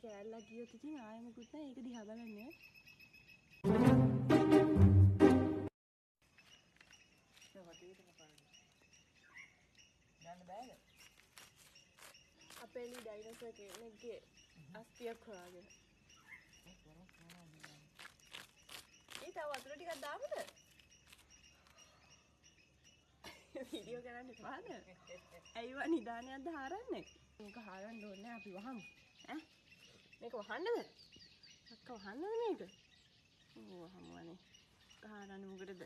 කෑල්ලක් ගියොත් ඉතින් ආයෙ මොකුත් නැහැ. ඒක දිහා බලන්න. යන්න බෑද? අපේ ලී ඩයිනෝසර් කෙනෙක්ගේ අස්තියක් හොයාගෙන. ඒ තව වතුර ටිකක් දාමුද? වීඩියෝ කරන්න එපාද? ඇයිවා නිදානයක්ද හරන්නේ? මේක හරන්න ඕනේ අපි වහමු. ඈ? මේක වහන්නද? අක්කා වහන්නද මේක? ඕ වහමුවනේ. හරන්න මොකටද?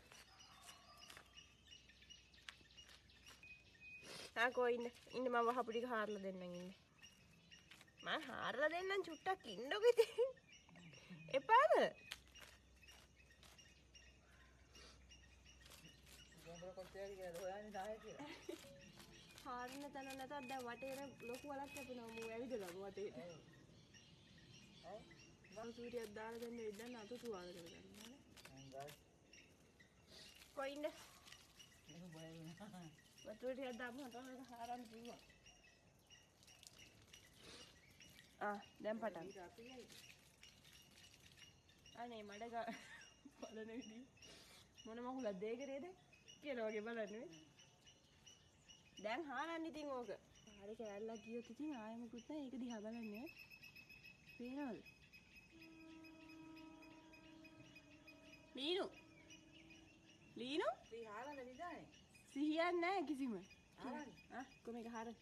ආකෝ ඉන්න මම වහපු ටික හාරලා දෙන්නම් ඉන්න. මම හාරලා දෙන්නම් චුට්ටක් ඉන්නකො ඉතින්. එපාද? හාරන්න තැන නැතත් දැන් වටේට ලොකු වලක් කැපෙනවා මූ ඇවිදලා වටේට. ඈ? මම සූරියක් දාලා දෙන්න ඉඳන් අත සුවාල කරගන්න ඕනේ. කොයින්ද? මේක බය වෙනවා. වතුර ටිකක් දාපුවම තමයි හාරන්න පුළුවන්. දැන් පටන්. අනේ මඩ බලන විදිහ මොන මහුලක්ද ඒකේද කියලා වගේ බලන්නේ. දැන් හාරන්න ඉතින් ඕක. හරි කෑල්ලක් ගියොත් ඉතින් ආයෙ මොකුත් නැහැ. ඒක දිහා බලන්න. පේනවද? ලීනු. ලීනු? හාරන්න නිදානේ. සිහියක් නැහැ කිසිම. කො මේක හාරන්න.